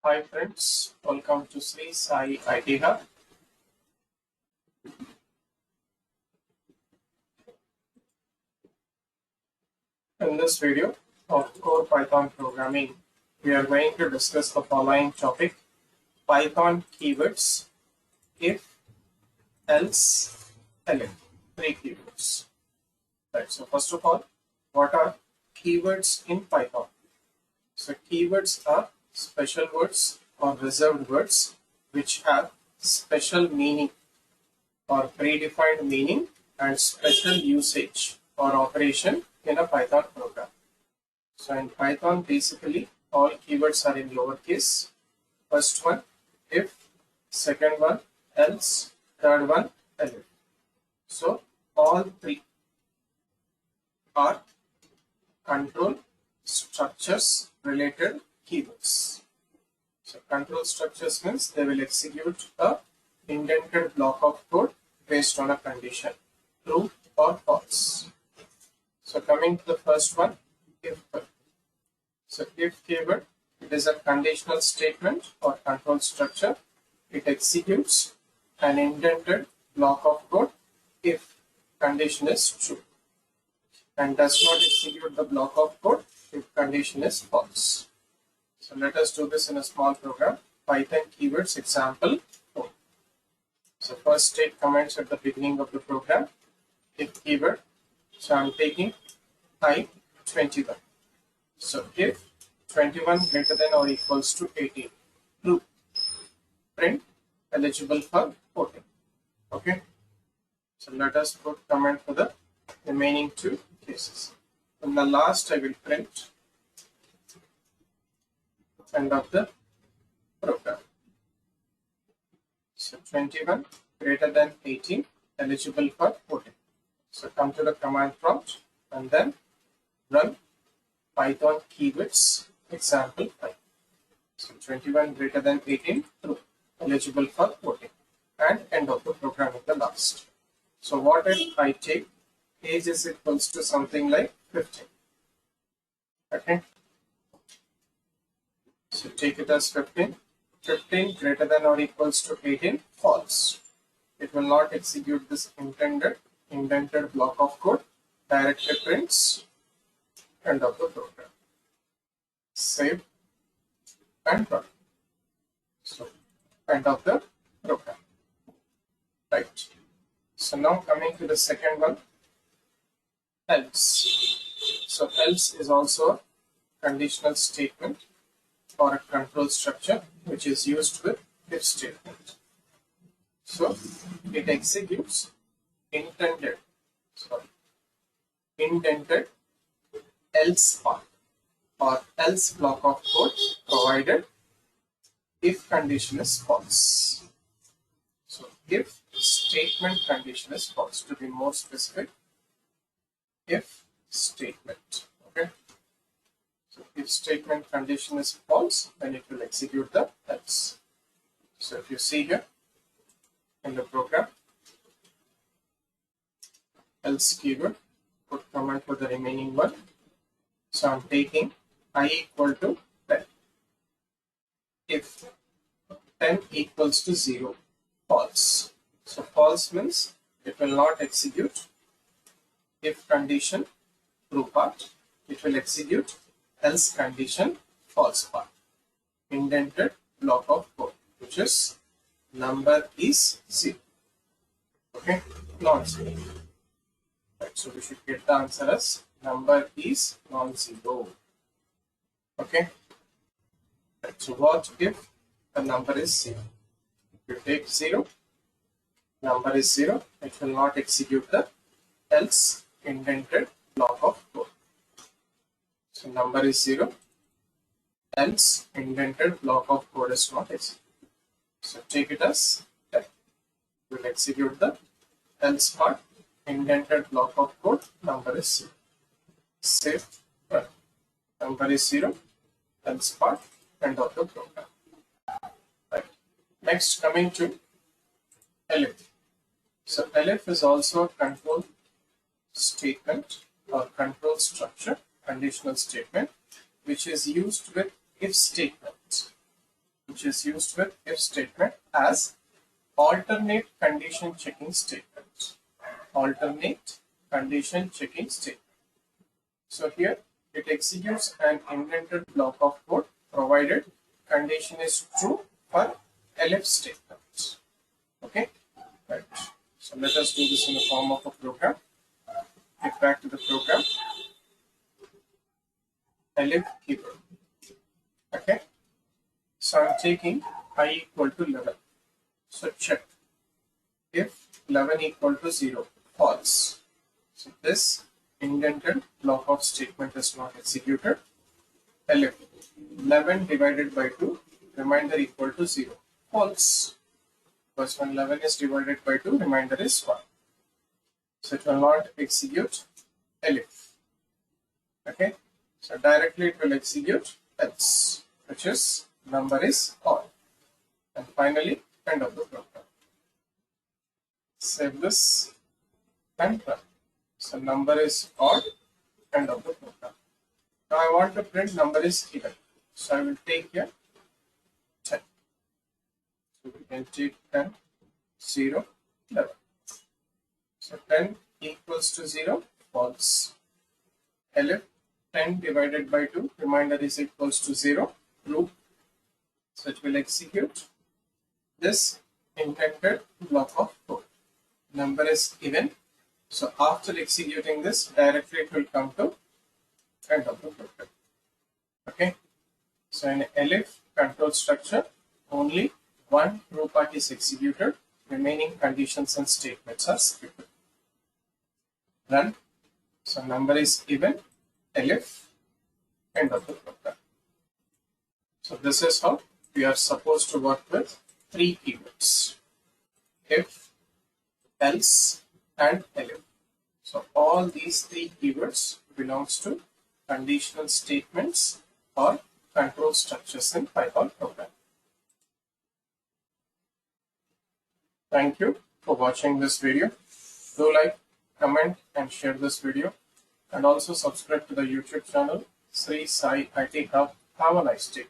Hi friends, welcome to Sri Sai IT Hub. In this video of core Python programming, we are going to discuss the following topic: Python keywords, if, else, elif. Three keywords. Right. So first of all, what are keywords in Python? So keywords are special words or reserved words which have special meaning or predefined meaning and special usage or operation in a Python program. So in Python, basically all keywords are in lowercase. First one, if; second one, else; third one, elif. So all three are control structures related keywords. So control structures means they will execute a indented block of code based on a condition, true or false. So coming to the first one, if. So if keyword, it is a conditional statement or control structure. It executes an indented block of code if condition is true and does not execute the block of code if condition is false. So let us do this in a small program. Python keywords example 4. So first state comments at the beginning of the program. If keyword, so I'm taking I 21. So if 21 greater than or equals to 18, true. Print eligible for voting. Okay. So let us put comment for the remaining two cases. In the last, I will print end of the program. So 21 greater than 18, eligible for voting. So come to the command prompt and then run Python keywords example 5. So 21 greater than 18, true, eligible for voting, and end of the program at the last. So what if I take age is equals to something like 15? Okay. So take it as 15. 15 greater than or equals to 18, false. It will not execute this indented block of code. Directly prints end of the program. Save and run. So end of the program. Right. So now coming to the second one, else. So else is also a conditional statement or a control structure which is used with if statement. So it executes indented else part or else block of code provided if condition is false. So if statement condition is false, to be more specific, if statement. Okay. So if statement condition is false, then it will execute the else. So if you see here in the program, else keyword, put comment for the remaining one. So I'm taking I equal to 10. If 10 equals to 0, false. So false means it will not execute if condition true part. It will execute else condition false part. Indented block of code, which is number is 0. Okay, non-zero. Right, so we should get the answer as number is non-zero. Okay. Right, so what if the number is 0? If you take 0, number is 0, it will not execute the else indented block of code. So number is 0, else indented block of code is not executed. So take it as 10. We'll execute the else part, indented block of code, number is 0. Save, run. Number is 0, else part, end of the program. Right. Next, coming to elif. So elif is also a control statement or control structure, conditional statement, which is used with if statement. which is used with if statement as alternate condition checking statement. Alternate condition checking statement. So here it executes an indented block of code provided condition is true for elif statement. Okay, right. So let us do this in the form of a program. Get back to the program. Elif keyword. Okay. So I'm taking I equal to 11. So check if 11 equal to 0, false. So this indented block of statement is not executed. Elif 11 divided by 2, remainder equal to 0, false. Because when 11 is divided by 2, remainder is 1. So it will not execute elif. Okay. So directly it will execute else, which is number is odd. And finally, end of the program. Save this and run. So number is odd, end of the program. Now I want to print number is even. So I will take here 10. So we can take 10, 0, 11. So 10 equals to 0, false. Elif 10 divided by 2, remainder is equals to 0, true. So it will execute this indented block of code. Number is even. So after executing this, directly it will come to end of the program. Okay. So in elif control structure, only one true part is executed. Remaining conditions and statements are skipped. Run. So number is even. Elif, end of the program. So this is how we are supposed to work with three keywords: if, else, and elif. So all these three keywords belongs to conditional statements or control structures in Python program. Thank you for watching this video. Do like, comment, and share this video. And also subscribe to the YouTube channel Sri Sai IT Hub. Have a nice day.